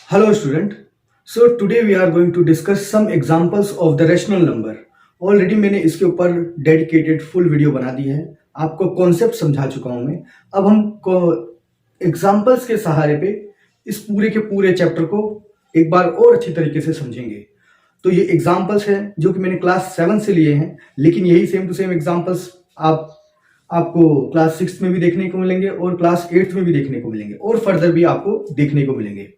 Hello student. So today we are going to discuss some examples of the rational number. Already मैंने इसके ऊपर dedicated full video बना दी है, आपको concept समझा चुका हूं मैं। अब हम एग्जाम्पल्स के सहारे पे इस पूरे के पूरे चैप्टर को एक बार और अच्छी तरीके से समझेंगे। तो ये एग्जाम्पल्स हैं जो कि मैंने क्लास 7 से लिए हैं, लेकिन यही सेम टू सेम एग्जाम्पल्स आपको क्लास 6 में भी देखने को मिलेंगे और क्लास 8 में भी देखने को मिलेंगे और फर्दर भी आपको देखने को मिलेंगे।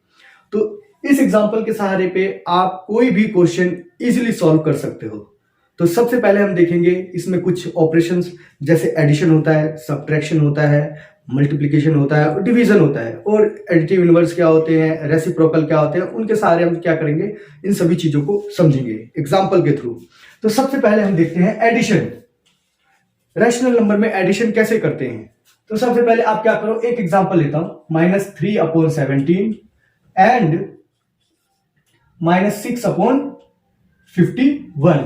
तो इस एग्जाम्पल के सहारे पे आप कोई भी क्वेश्चन इजीली सॉल्व कर सकते हो। तो सबसे पहले हम देखेंगे इसमें कुछ ऑपरेशंस, जैसे एडिशन होता है, सब्ट्रैक्शन होता है, मल्टीप्लिकेशन होता है और डिवीजन होता है, और एडिटिव इनवर्स क्या होते हैं, रेसिप्रोकल क्या होते हैं, उनके सहारे हम क्या करेंगे, इन सभी चीजों को समझेंगे एग्जाम्पल के थ्रू। तो सबसे पहले हम देखते हैं एडिशन। रैशनल नंबर में एडिशन कैसे करते हैं। तो सबसे पहले आप क्या करो, एक एग्जाम्पल लेता हूं, -3/17 एंड -6/51,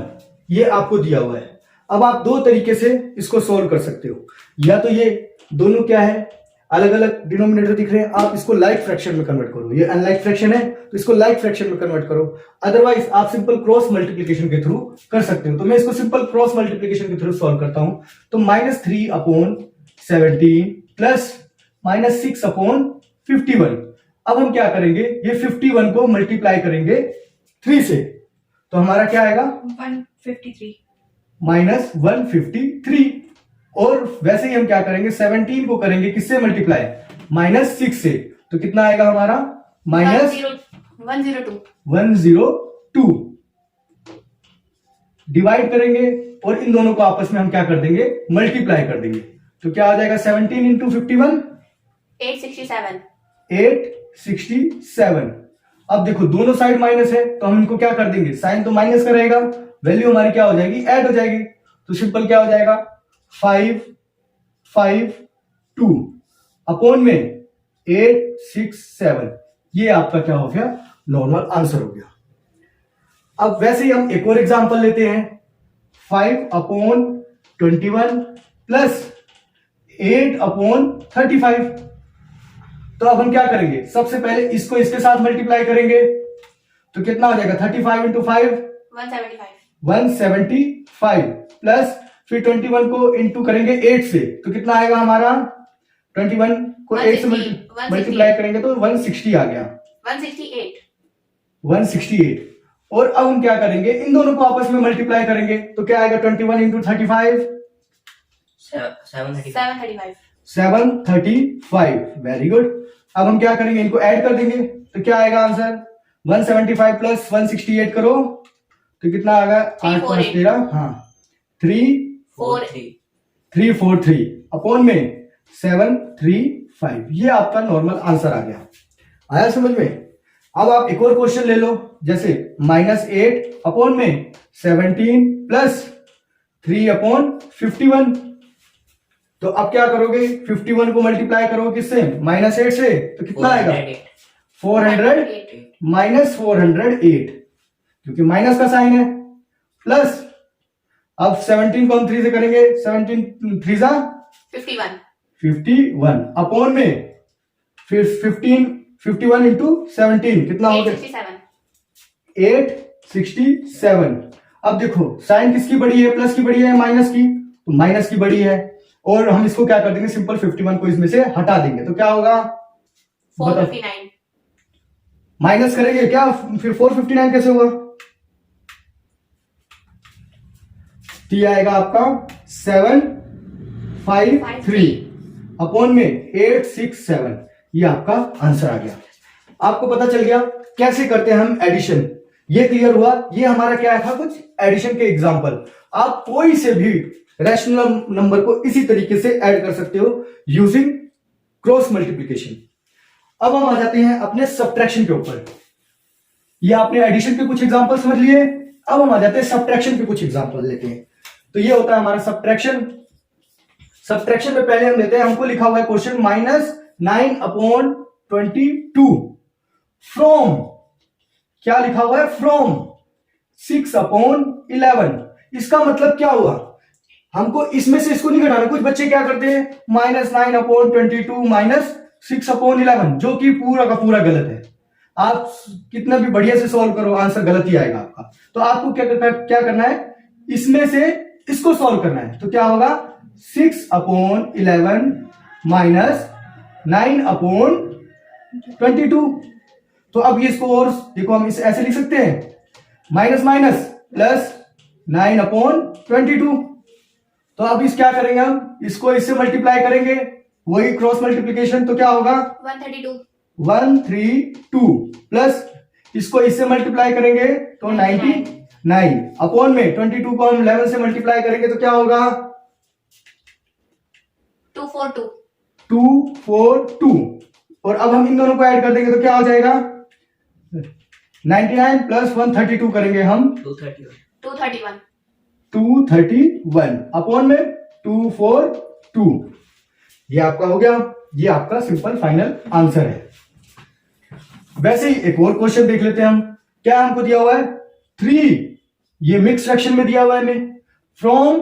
ये आपको दिया हुआ है। अब आप दो तरीके से इसको सोल्व कर सकते हो, या तो ये दोनों क्या है, अलग अलग डिनोमिनेटर दिख रहे हैं, आप इसको लाइक फ्रैक्शन में कन्वर्ट करो। ये अनलाइक फ्रैक्शन है तो इसको लाइक फ्रैक्शन में कन्वर्ट करो। अदरवाइज आप सिंपल क्रॉस मल्टीप्लिकेशन के थ्रू कर सकते हो। तो मैं इसको सिंपल क्रॉस मल्टीप्लिकेशन के थ्रू सॉल्व करता हूं। तो -3/17 प्लस -6/51। अब हम क्या करेंगे, ये 51 को मल्टीप्लाई करेंगे 3 से, तो हमारा क्या आएगा -153। और वैसे ही हम क्या करेंगे, 17 को करेंगे किससे मल्टीप्लाई, -6 से, तो कितना आएगा हमारा -102। डिवाइड करेंगे और इन दोनों को आपस में हम क्या कर देंगे, मल्टीप्लाई कर देंगे। तो क्या आ जाएगा 17 इंटू 51, 867। अब देखो दोनों साइड माइनस है तो हम इनको क्या कर देंगे, साइन तो माइनस का रहेगा, वैल्यू हमारी क्या हो जाएगी, ऐड हो जाएगी। तो सिंपल क्या हो जाएगा, 552 अपॉन में 867। ये आपका क्या हो गया, नॉर्मल आंसर हो गया। अब वैसे ही हम एक और एग्जांपल लेते हैं, 5/21 प्लस 8/35। तो अब हम क्या करेंगे, सबसे पहले इसको इसके साथ मल्टीप्लाई करेंगे, तो कितना हो जाएगा, 35 इंटू 5 175 प्लस फिर 21 को इंटू करेंगे 8 से, तो कितना आएगा हमारा, 21 को 8 से मल्टीप्लाई करेंगे तो 160 आ गया, 168। और अब हम क्या करेंगे, इन दोनों को आपस में मल्टीप्लाई करेंगे, तो क्या आएगा, 21 इंटू 35 735। Very good. अब हम क्या करेंगे, इनको ऐड कर देंगे, तो क्या आएगा आंसर, 175 प्लस 168 करो तो कितना आएगा, 8 5 13, हाँ 343 अपॉन में 735। ये आपका नॉर्मल आंसर आ गया। आया समझ में। अब आप एक और क्वेश्चन ले लो, जैसे -8 अपॉन में 17 प्लस 3/51। तो अब क्या करोगे, 51 को मल्टीप्लाई करोगे किससे, -8 से, तो कितना आएगा, 400 -408, क्योंकि माइनस का साइन है, प्लस अब 17 को हम 3 से करेंगे, 17 3 जा 51 अपॉन में फिर 51 इंटू 17 कितना हो गया, 867। अब देखो साइन किसकी बड़ी है, प्लस की बड़ी है माइनस की, तो माइनस की बड़ी है, और हम इसको क्या कर देंगे, सिंपल 51 को इसमें से हटा देंगे, तो क्या होगा, 459। माइनस करेंगे क्या, फिर 459 कैसे हुआ, तो आएगा आपका 753 अपॉन में 867। ये आपका आंसर आ गया। आपको पता चल गया कैसे करते हैं हम एडिशन, ये क्लियर हुआ। ये हमारा क्या था, कुछ एडिशन के एग्जांपल। आप कोई से भी रैशनल नंबर को इसी तरीके से ऐड कर सकते हो यूजिंग क्रॉस मल्टीप्लिकेशन। अब हम आ जाते हैं अपने सब्ट्रैक्शन के ऊपर। ये आपने एडिशन के कुछ एग्जांपल समझ लिए, अब हम आ जाते हैं सब्ट्रैक्शन के कुछ एग्जांपल लेते हैं। तो ये होता है हमारा सब्ट्रैक्शन। सब्ट्रैक्शन में पहले हम लेते हैं, हमको लिखा हुआ है क्वेश्चन -9/22 फ्रॉम, क्या लिखा हुआ है, फ्रॉम 6/11। इसका मतलब क्या हुआ, हमको इसमें से इसको नहीं घटाना। कुछ बच्चे क्या करते हैं, -9/22 -6/11, जो कि पूरा का पूरा गलत है। आप कितना भी बढ़िया से सॉल्व करो आंसर गलत ही आएगा आपका। तो आपको क्या करना है, इसमें से इसको सॉल्व करना है। तो क्या होगा, 6/11 माइनस 9/22। तो अब ये इसको और देखो, हम इसे ऐसे लिख सकते हैं, माइनस माइनस प्लस 9/22। तो अब इस क्या करेंगे, हम इसको इससे मल्टीप्लाई करेंगे, वही क्रॉस मल्टीप्लीकेशन। तो क्या होगा, 132 प्लस इसको इससे मल्टीप्लाई करेंगे तो 99 अपॉन में 22 को हम 11 से मल्टीप्लाई करेंगे तो क्या होगा, 242। और अब हम इन दोनों को ऐड कर देंगे तो क्या हो जाएगा, 99 प्लस 132 करेंगे हम 231 अपॉन में 242। ये आपका हो गया, ये आपका सिंपल फाइनल आंसर है। वैसे ही एक और क्वेश्चन देख लेते हैं हम। क्या हमको दिया हुआ है, 3, ये मिक्स फ्रैक्शन में दिया हुआ है हमें, फ्रॉम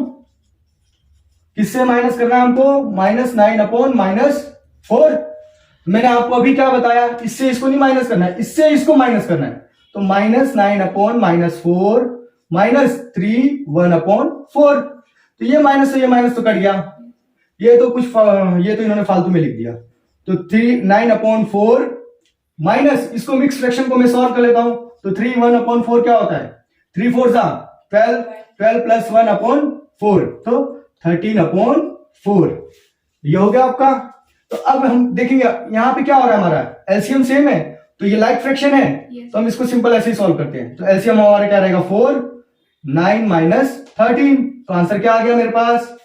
किससे माइनस करना है हमको, -9/-4। मैंने आपको अभी क्या बताया, इससे इसको नहीं माइनस करना है, इससे इसको माइनस करना है। तो -9/-4 -3/1/4। तो ये माइनस तो कट गया, ये तो इन्होंने फालतू में लिख दिया। तो 9/4 माइनस इसको मिक्स फ्रैक्शन को मैं सॉल्व कर लेता हूं। तो 3/1/4 क्या होता है, 3 4 12 प्लस 1/4 तो 13/4। ये हो गया आपका। तो अब हम देखेंगे यहां पे क्या हो रहा है, हमारा एलसीएम सेम है, तो ये लाइक फ्रैक्शन है। तो हम इसको सिंपल ऐसे ही सॉल्व करते हैं। तो एलसीएम हमारा क्या रहेगा, 4, 9 माइनस 13। तो आंसर क्या आ गया मेरे पास,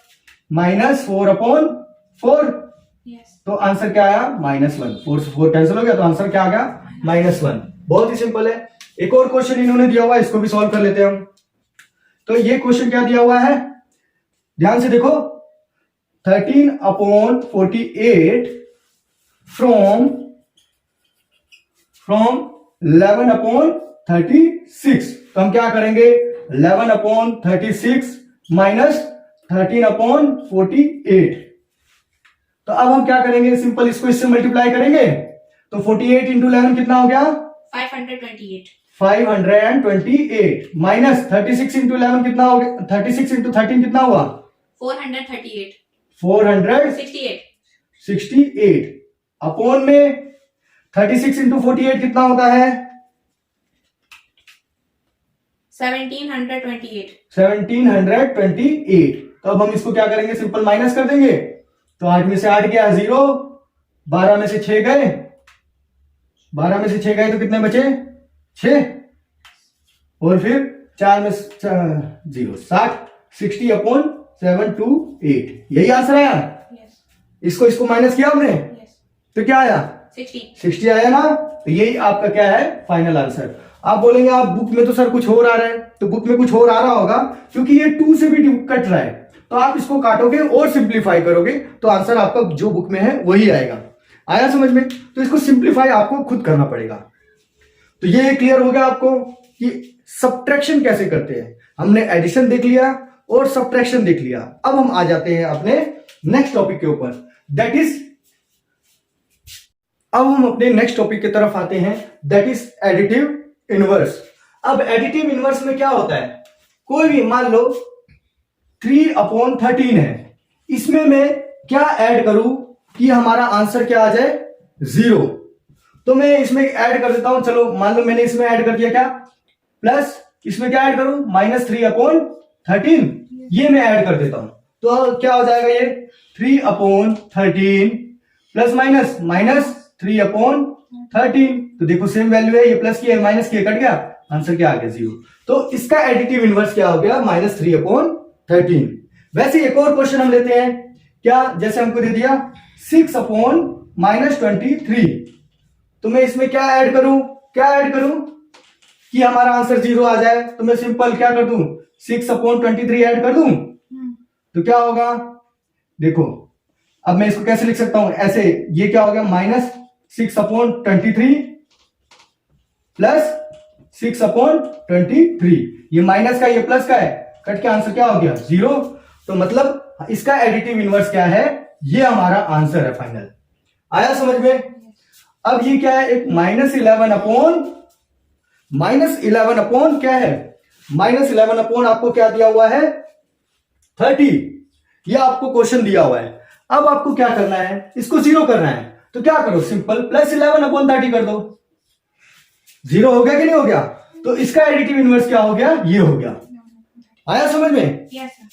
-4/4। तो आंसर क्या आया, -1। 4 से 4 कैंसिल हो गया, तो आंसर क्या आ गया, -1। बहुत ही सिंपल है। एक और क्वेश्चन इन्होंने दिया हुआ है, इसको भी सॉल्व कर लेते हैं हम। तो ये क्वेश्चन क्या दिया हुआ है, ध्यान से देखो, 13/48 फ्रॉम 11/36। तो हम क्या करेंगे, 11/36 माइनस 13/48। तो अब हम क्या करेंगे, सिंपल इसको इससे मल्टीप्लाई करेंगे। तो 48 इंटू 11 कितना हो गया, 528 माइनस 36 इंटू 11 कितना हो गया, 36 इंटू 13 कितना हुआ, 468 अपॉन में 36 इंटू 48 कितना होता है, 1728। तो अब हम इसको क्या करेंगे, सिंपल माइनस कर देंगे। तो 8 में से 8 गया 0, 12 में से 6 गए, 12 में से 6 गए तो कितने बचे, 6, और फिर 4 में 0, 60/728। यही आंसर आया। इसको माइनस किया हमने, तो क्या आया, 60 आया ना। तो यही आपका क्या है, फाइनल आंसर। आप बोलेंगे आप बुक में तो सर कुछ और आ रहा है, तो बुक में कुछ और आ रहा होगा क्योंकि ये 2 से भी कट रहा है। तो आप इसको काटोगे और सिंप्लीफाई करोगे तो आंसर आपका जो बुक में है वही आएगा। आया समझ में। तो इसको सिंप्लीफाई आपको खुद करना पड़ेगा। तो ये क्लियर हो गया आपको कि सब्ट्रैक्शन कैसे करते हैं। हमने एडिशन देख लिया और सब्ट्रैक्शन देख लिया। अब हम आ जाते हैं अपने नेक्स्ट टॉपिक के ऊपर, दैट इज, अब हम अपने नेक्स्ट टॉपिक की तरफ आते हैं, दैट इज एडिटिव इनवर्स। अब एडिटिव इनवर्स में क्या होता है, कोई भी मान लो 3/13 है, इसमें मैं क्या ऐड करूं कि हमारा आंसर क्या आ जाए, 0। तो मैं इसमें ऐड कर देता हूं, चलो मान लो मैंने इसमें ऐड कर दिया क्या, प्लस इसमें क्या ऐड करूं, -3/13, ये मैं ऐड कर देता हूं। तो क्या हो जाएगा ये 3/13 प्लस -3/13। तो देखो सेम वैल्यू है, ये प्लस किया माइनस किया, कट गया, आंसर क्या आ गया, 0। तो इसका एडिटिव इनवर्स क्या हो गया, -3/13। वैसे एक और क्वेश्चन हम लेते हैं, क्या, जैसे हमको दे दिया 6/-23। तो मैं इसमें क्या ऐड करूं कि हमारा आंसर 0 आ जाए। तो मैं सिंपल क्या कर दूं, 6/23 ऐड कर दूं। तो क्या होगा, देखो अब मैं इसको कैसे लिख सकता हूं, ऐसे, ये क्या हो गया, -6/23 प्लस 6/23। ये माइनस का, ये प्लस का है, कट के आंसर क्या हो गया, 0। तो मतलब इसका एडिटिव इनवर्स क्या है, ये हमारा आंसर है फाइनल। आया समझ में। अब ये क्या है, एक -11 अपॉन क्या है, -11 अपॉन आपको क्या दिया हुआ है 30, ये आपको क्वेश्चन दिया हुआ है। अब आपको क्या करना है, इसको 0 करना है, तो क्या करो, सिंपल +11/30 कर दो। 0 हो गया कि नहीं हो गया, तो इसका एडिटिव इनवर्स क्या हो गया, ये हो गया। आया समझ में? Yes, sir.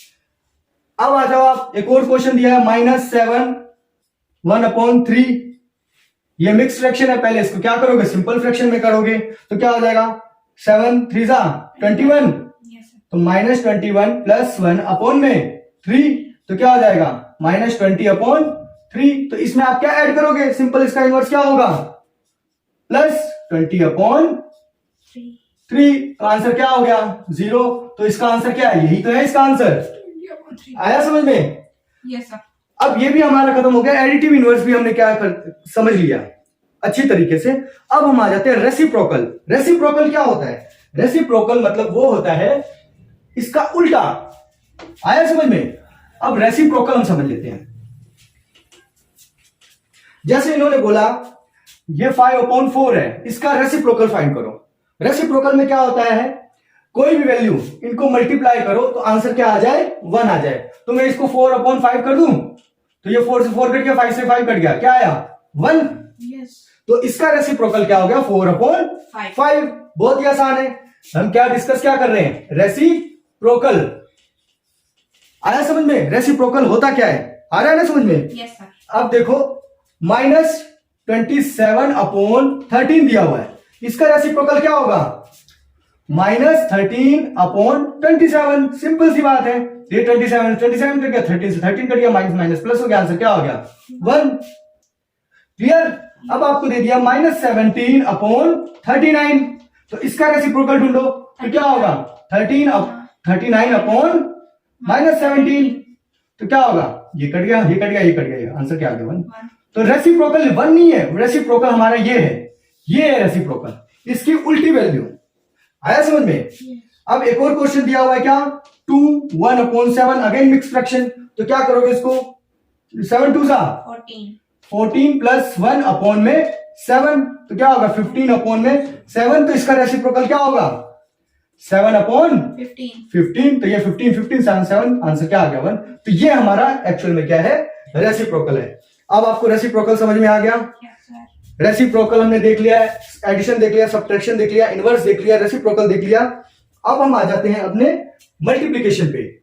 अब आ जाओ आप, एक और क्वेश्चन दिया है -7/1/3, ये मिक्स फ्रैक्शन है, पहले इसको क्या करोगे, सिंपल फ्रैक्शन में करोगे, तो क्या हो जाएगा 7 3 21, Yes, sir. तो -21 + 1/3, तो क्या हो जाएगा -20/3, तो इसमें आप क्या ऐड करोगे, सिंपल इसका इनवर्स क्या होगा +20/3, तो आंसर क्या हो गया 0, तो इसका आंसर क्या है, यही तो है इसका आंसर। आया समझ में? Yes, sir. अब ये भी हमारा खत्म हो गया, एडिटिव इनवर्स भी हमने क्या समझ लिया अच्छी तरीके से। अब हम आ जाते हैं रेसिप्रोकल। रेसिप्रोकल क्या होता है, रेसिप्रोकल मतलब वो होता है इसका उल्टा। आया समझ में? अब रेसिप्रोकल हम समझ लेते हैं। जैसे इन्होंने बोला ये 5/4 है, इसका रेसिप्रोकल फाइंड करो। रेसिप्रोकल में क्या होता है, कोई भी वैल्यू इनको मल्टीप्लाई करो तो आंसर क्या आ जाए, 1 आ जाए। तो मैं इसको 4/5 कर दूं, तो ये 4 से 4 कट गया, 5 से 5 कट गया, क्या आया 1। Yes. तो इसका रेसिप्रोकल क्या हो गया 4/5। बहुत ही आसान है। हम क्या डिस्कस क्या कर रहे हैं, रेसिप्रोकल। आया समझ में? रेसिप्रोकल होता क्या है, आ रहा है ना समझ में? Yes, sir. अब अब देखो -27/13 दिया हुआ है, इसका रेसिप्रोकल क्या होगा -13/27। सिंपल सी बात है, ये 27 कट गया, 13 से 13 कट गया, माइनस प्लस हो गया, आंसर क्या हो गया 1। क्लियर? अब आपको दे दिया -17/39, तो इसका रेसिप्रोकल ढूंढो, तो क्या होगा 39/17, तो क्या होगा, ये कट गया, ये कट गया, ये कट गया, आंसर क्या आ गया 1। तो रेसिप्रोकल 1 नहीं है, रेसिप्रोकल हमारा ये है, ये है रेसिप्रोकल, इसकी उल्टी वैल्यू। आया समझ में? अब एक और क्वेश्चन दिया हुआ है क्या, 2/1/7, अगेन मिक्स फ्रैक्शन, तो क्या करोगे इसको, 7 2 14 + 1/7, तो क्या होगा 15/7, तो इसका रेसिप्रोकल क्या होगा 7/15, तो ये 15 7 आंसर क्या आ गया 1। तो ये हमारा एक्चुअल में क्या है, रेसिप्रोकल है। अब आपको रेसिप्रोकल समझ में आ गया? Yes, sir. रेसिप्रोकल हमने देख लिया है, एडिशन देख लिया, सब्ट्रैक्शन देख लिया, इनवर्स देख लिया, रेसिप्रोकल देख लिया। अब हम आ जाते हैं अपने मल्टीप्लिकेशन पे।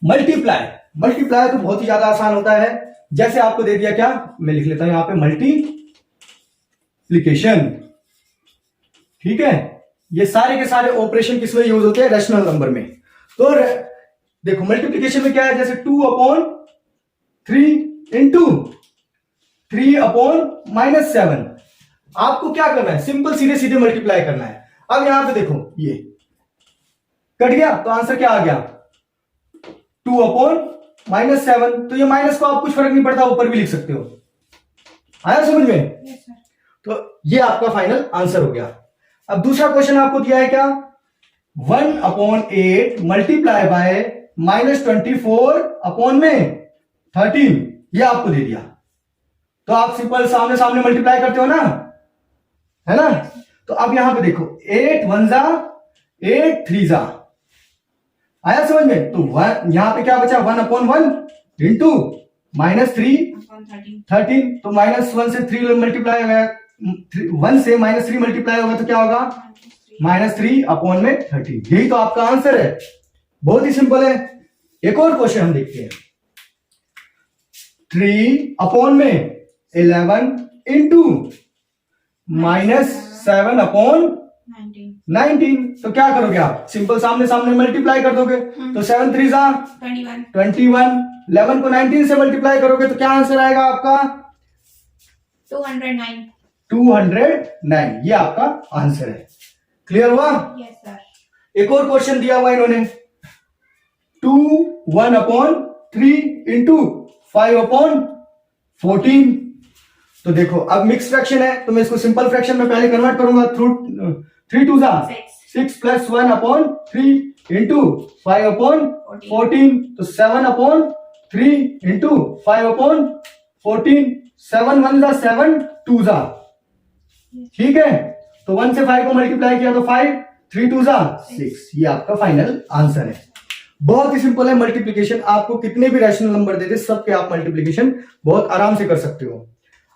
मल्टीप्लाई तो बहुत ही ज्यादा आसान होता है। जैसे आपको दे दिया क्या, मैं लिख लेता हूं यहां पे मल्टीप्लिकेशन, ठीक है। ये सारे के सारे ऑपरेशन किसमें यूज होते हैं, रैशनल नंबर में। तो देखो मल्टीप्लिकेशन में क्या है, जैसे 2/3 इंटू 3/-7, आपको क्या करना है, सिंपल सीधे सीधे मल्टीप्लाई करना है। अब यहां पे देखो ये कट गया, तो आंसर क्या आ गया 2/-7, तो ये माइनस को आप कुछ फर्क नहीं पड़ता, ऊपर भी लिख सकते हो। आया समझ में? Yes, sir. तो ये आपका फाइनल आंसर हो गया। अब दूसरा क्वेश्चन आपको दिया है क्या, 1/8 मल्टीप्लाई बाय -24/13, ये आपको दे दिया। तो आप सिंपल सामने सामने मल्टीप्लाई करते हो ना, है ना। तो अब यहां पे देखो 8 1 8 3 आया समझ में? तो यहां पे क्या बचा 1/1 इंटू -3/13, तो -1 से 3 मल्टीप्लाई हो गया, 1 से -3 मल्टीप्लाई होगा तो क्या होगा -3/13, यही तो आपका आंसर है। बहुत ही सिंपल है। एक और क्वेश्चन हम देखते हैं, 3/11 इंटू -7/19, तो क्या करोगे आप, सिंपल सामने सामने मल्टीप्लाई कर दोगे, तो 7 3 21, 11 को 19 से मल्टीप्लाई करोगे तो क्या आंसर आएगा आपका 209, ये आपका आंसर है। क्लियर हुआ? Yes, sir. एक और क्वेश्चन दिया हुआ इन्होंने, 1/3 इंटू 5/14, तो देखो अब मिक्स फ्रैक्शन है, तो मैं इसको सिंपल फ्रैक्शन में पहले कन्वर्ट करूंगा, थ्रू 3 2 6 + 1/3 इंटू 5/14, तो 7/3 इंटू 5/14, 7 1 जा 7 2 जा, ठीक है। तो 1 से 5 को मल्टीप्लाई किया तो 5, 3 2 जा 6, ये आपका फाइनल आंसर है। बहुत ही सिंपल है मल्टीप्लीकेशन, आपको कितने भी रैशनल नंबर दे दे सबके आप मल्टीप्लीकेशन बहुत आराम से कर सकते हो।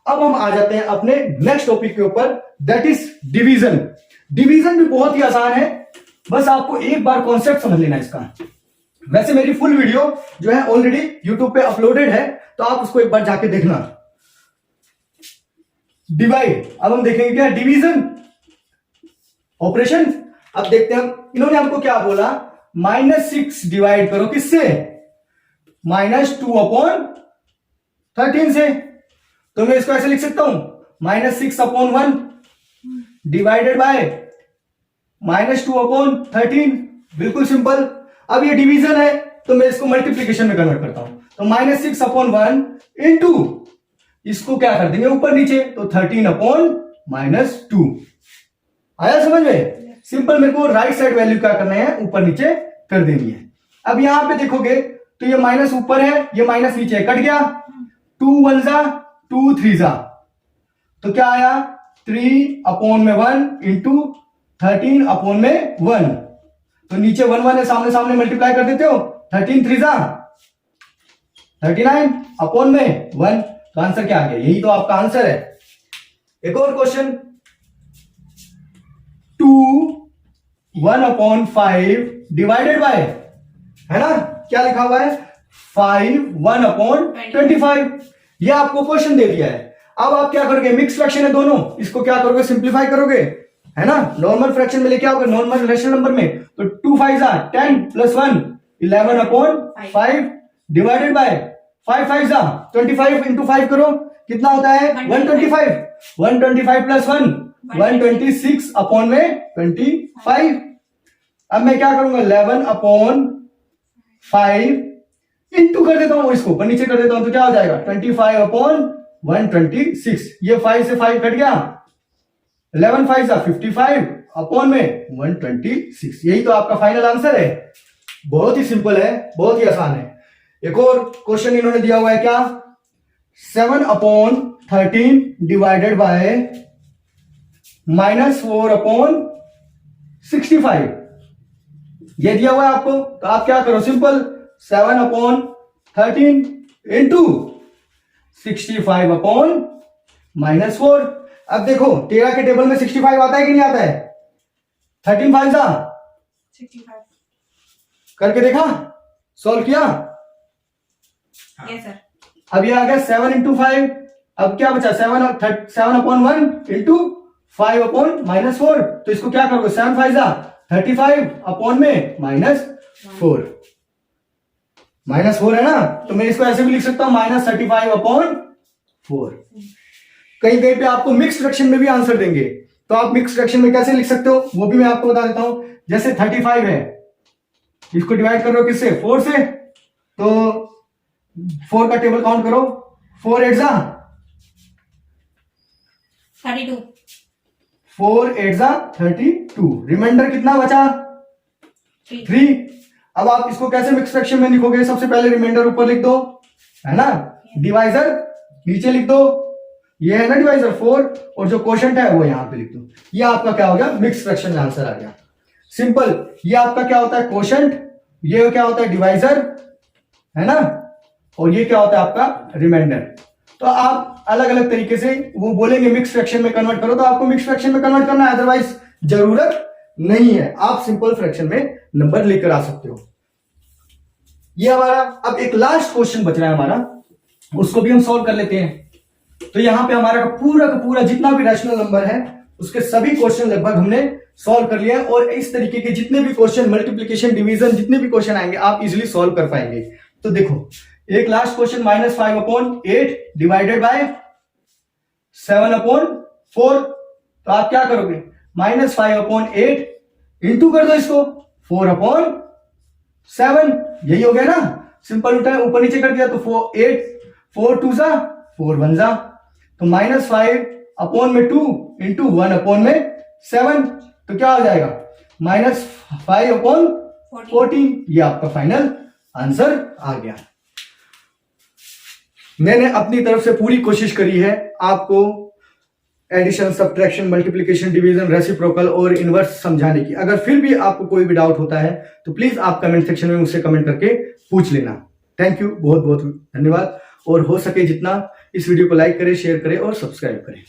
अब हम आ जाते हैं अपने नेक्स्ट टॉपिक के ऊपर, दैट इज डिवीजन। डिवीजन भी बहुत ही आसान है, बस आपको एक बार कॉन्सेप्ट समझ लेना इसका। वैसे मेरी फुल वीडियो जो है ऑलरेडी यूट्यूब पे अपलोडेड है, तो आप उसको एक बार जाके देखना। डिवाइड, अब हम देखेंगे क्या डिवीजन ऑपरेशन। अब देखते हैं इन्होंने हमको क्या बोला, -6 डिवाइड करो किससे, -2/13 से। तो मैं इसको ऐसे लिख सकता हूं, -6/1 डिवाइडेड बाय -2/13, बिल्कुल सिंपल। अब ये डिवीजन है तो मैं इसको मल्टीप्लीकेशन में कन्वर्ट करता हूं, तो -6/1 इंटू इसको क्या कर देंगे ऊपर नीचे, तो 13/-2 आया समझ में। सिंपल, मेरे को राइट साइड वैल्यू क्या करना है, ऊपर नीचे कर देनी है। अब यहां पे देखोगे तो ये माइनस ऊपर है, ये माइनस नीचे है, कट गया। 2 1 जा 2 3 जा, तो क्या आया 3/1 इंटू 13/1। तो नीचे 1 1 है, सामने सामने मल्टीप्लाई कर देते हो, 13 3 जा 39/1। तो आंसर क्या आ गया, यही तो आपका आंसर है। एक और क्वेश्चन, 2 1/5 डिवाइडेड बाय, है ना, क्या लिखा हुआ है 5 1/25। ये आपको क्वेश्चन दे दिया है। अब आप क्या करोगे, मिक्स फ्रैक्शन है दोनों, इसको क्या करोगे, सिंप्लीफाई करोगे, है ना। नॉर्मल फ्रैक्शन में लेके आओगे, नॉर्मल रैशनल नंबर में, तो 2 5 जा 10 + 1 11/5 डिवाइडेड बाय 5 5 जा 25 इंटू 5 करो, कितना होता है 125। 125 + 1 126/25। अब मैं क्या करूंगा 11/5 इंटू कर देता हूं, इसको ऊपर नीचे कर देता हूं, तो क्या हो जाएगा 25/126। ये 5 से 5 कट गया, 11 5 जा 55/126। यही तो आपका फाइनल आंसर है। बहुत ही सिंपल है, बहुत ही आसान है। एक और क्वेश्चन इन्होंने दिया हुआ है क्या, 7/13 डिवाइडेड बाय -4/65। ये दिया हुआ है आपको, तो आप क्या करो, सिंपल 7/13 इंटू 65/-4। अब देखो 13 के टेबल में 65 आता है कि नहीं आता है, 13 5 जा 65। करके देखा, सॉल्व किया। Yes sir. अब ये आ गया 7 इंटू 5। अब क्या बचा 7/1 इंटू 5/-4। तो इसको क्या करोगे 7 5 जा 35/-4। -4 है ना, तो मैं इसको ऐसे भी लिख सकता हूं -35/4। कहीं कहीं पे आपको मिक्स फ्रैक्शन में भी आंसर देंगे, तो आप मिक्स फ्रैक्शन में कैसे लिख सकते हो वो भी मैं आपको बता देता हूं। जैसे 35 है, इसको डिवाइड कर रहे हो किससे, 4 से, तो 4 का टेबल काउंट करो, 4 8 जा 32। 4 8 जा 32। रिमाइंडर कितना बचा 3। अब आप इसको कैसे मिक्स फ्रैक्शन में लिखोगे, सबसे पहले रिमाइंडर ऊपर लिख दो, है ना, डिवाइजर नीचे लिख दो, ये है ना डिवाइजर 4, और जो क्वोशंट है वो यहां पे लिख दो। ये आपका क्या हो गया, मिक्स फ्रैक्शन में आंसर आ गया। सिंपल, ये आपका क्या होता है क्वोशंट, ये क्या होता है डिवाइजर, है ना, और ये क्या होता है आपका रिमाइंडर। तो आप अलग अलग तरीके से वो बोलेंगे मिक्स फ्रैक्शन में कन्वर्ट करो, तो आपको मिक्स फ्रैक्शन में कन्वर्ट करना है, अदरवाइज जरूरत नहीं है, आप सिंपल फ्रैक्शन में नंबर लेकर आ सकते हो। ये हमारा अब एक लास्ट क्वेश्चन बच रहा है हमारा, उसको भी हम सॉल्व कर लेते हैं। तो यहां पे हमारा का पूरा जितना भी रैशनल नंबर है उसके सभी क्वेश्चन लगभग हमने सॉल्व कर लिया है, और इस तरीके के जितने भी क्वेश्चन मल्टीप्लिकेशन डिवीजन जितने भी क्वेश्चन आएंगे आप इजीली सॉल्व कर पाएंगे। तो देखो एक लास्ट क्वेश्चन, -5/8 डिवाइडेड बाय 7/4। तो आप क्या करोगे -5/8 इंटू कर दो इसको 4/7। यही हो गया ना, सिंपल उठा है, ऊपर नीचे कर दिया, तो 4 2 जा 4 1 जा, तो -5/2 इंटू 1/7। तो क्या हो जाएगा -5/14। ये आपका फाइनल आंसर आ गया। मैंने अपनी तरफ से पूरी कोशिश करी है आपको addition, subtraction, multiplication, division, reciprocal और इनवर्स समझाने की। अगर फिर भी आपको कोई भी डाउट होता है तो प्लीज आप कमेंट सेक्शन में मुझसे कमेंट करके पूछ लेना। थैंक यू, बहुत बहुत धन्यवाद। और हो सके जितना इस वीडियो को लाइक करें, शेयर करें और सब्सक्राइब करें।